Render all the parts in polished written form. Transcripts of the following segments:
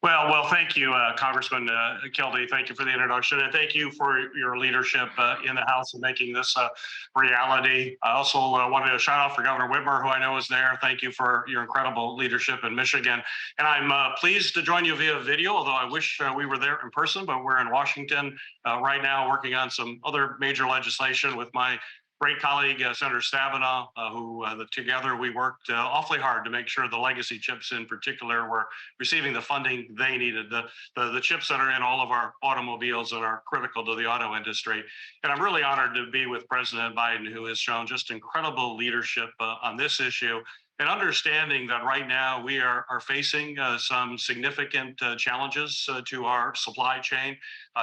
Well, thank you, Congressman Kildee. Thank you for the introduction, and thank you for your leadership in the House in making this reality. I also wanted to shout out for Governor Whitmer, who I know is there. Thank you for your incredible leadership in Michigan. And I'm pleased to join you via video, although I wish we were there in person, but we're in Washington right now working on some other major legislation with my great colleague, Senator Stabenow, who together we worked awfully hard to make sure the legacy chips in particular were receiving the funding they needed. The chips that are in all of our automobiles and are critical to the auto industry. And I'm really honored to be with President Biden, who has shown just incredible leadership on this issue, and understanding that right now we are facing some significant challenges to our supply chain,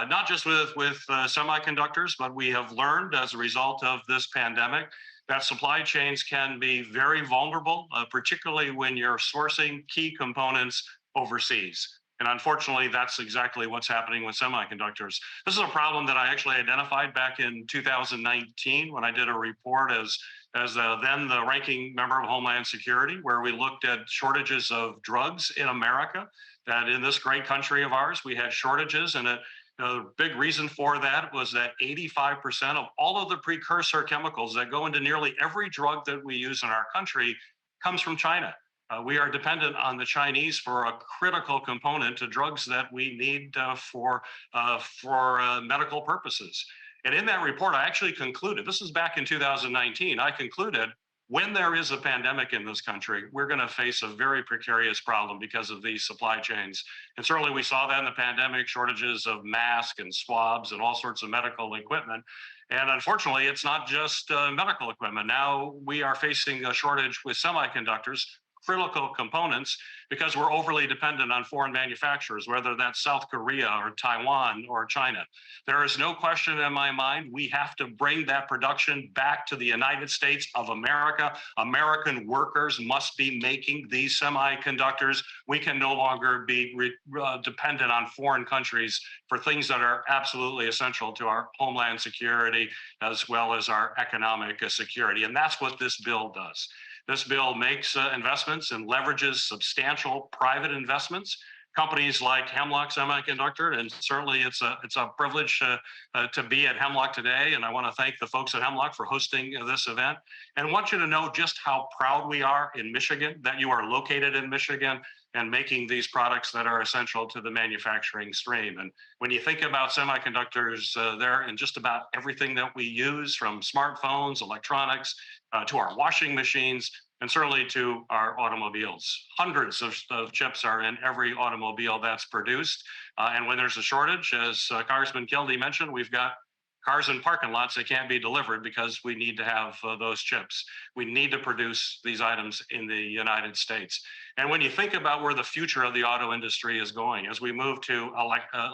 not just with semiconductors, but we have learned as a result of this pandemic that supply chains can be very vulnerable, particularly when you're sourcing key components overseas. And unfortunately, that's exactly what's happening with semiconductors. This is a problem that I actually identified back in 2019 when I did a report as then the ranking member of Homeland Security, where we looked at shortages of drugs in America, that in this great country of ours, we had shortages. And a big reason for that was that 85% of all of the precursor chemicals that go into nearly every drug that we use in our country comes from China. We are dependent on the Chinese for a critical component to drugs that we need for medical purposes. And in that report, I actually concluded, this is back in 2019, I concluded when there is a pandemic in this country, we're going to face a very precarious problem because of these supply chains. And certainly we saw that in the pandemic, shortages of masks and swabs and all sorts of medical equipment. And unfortunately, it's not just medical equipment. Now we are facing a shortage with semiconductors, critical components, because we're overly dependent on foreign manufacturers, whether that's South Korea or Taiwan or China. There is no question in my mind, we have to bring that production back to the United States of America. American workers must be making these semiconductors. We can no longer be dependent on foreign countries for things that are absolutely essential to our homeland security, as well as our economic security. And that's what this bill does. This bill makes investments and leverages substantial private investments. Companies like Hemlock Semiconductor, and certainly it's a privilege to be at Hemlock today. And I want to thank the folks at Hemlock for hosting this event. And I want you to know just how proud we are in Michigan, that you are located in Michigan and making these products that are essential to the manufacturing stream. And when you think about semiconductors, they're in just about everything that we use, from smartphones, electronics, to our washing machines, and certainly to our automobiles. Hundreds of chips are in every automobile that's produced. And when there's a shortage, as Congressman Kildee mentioned, we've got cars in parking lots that can't be delivered because we need to have those chips. We need to produce these items in the United States. And when you think about where the future of the auto industry is going, as we move to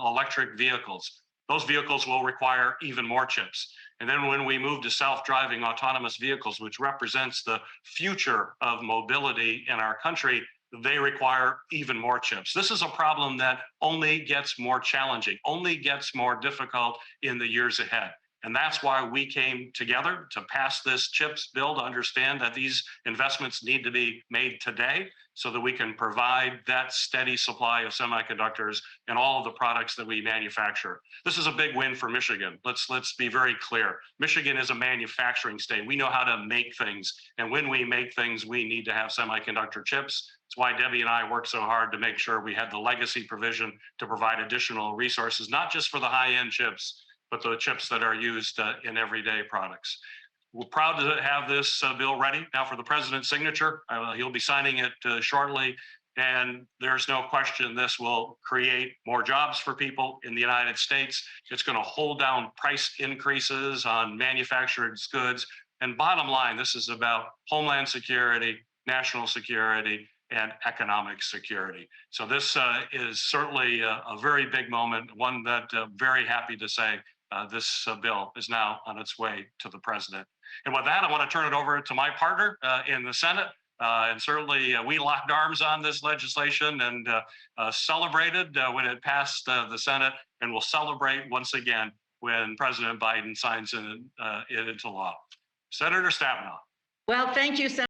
electric vehicles, those vehicles will require even more chips. And then when we move to self-driving autonomous vehicles, which represents the future of mobility in our country, they require even more chips. This is a problem that only gets more challenging, only gets more difficult in the years ahead. And that's why we came together to pass this CHIPS bill, to understand that these investments need to be made today so that we can provide that steady supply of semiconductors and all of the products that we manufacture. This is a big win for Michigan. Let's be very clear. Michigan is a manufacturing state. We know how to make things. And when we make things, we need to have semiconductor chips. That's why Debbie and I worked so hard to make sure we had the legacy provision to provide additional resources, not just for the high-end chips, but the chips that are used in everyday products. We're proud to have this bill ready now for the president's signature. He'll be signing it shortly. And there's no question this will create more jobs for people in the United States. It's going to hold down price increases on manufactured goods. And bottom line, this is about homeland security, national security, and economic security. So this is certainly a very big moment, one that very happy to say this bill is now on its way to the president. And with that, I want to turn it over to my partner in the Senate. And certainly we locked arms on this legislation and celebrated when it passed the Senate, and we'll celebrate once again when President Biden signs it into law. Senator Stabenow. Well, thank you, Senator.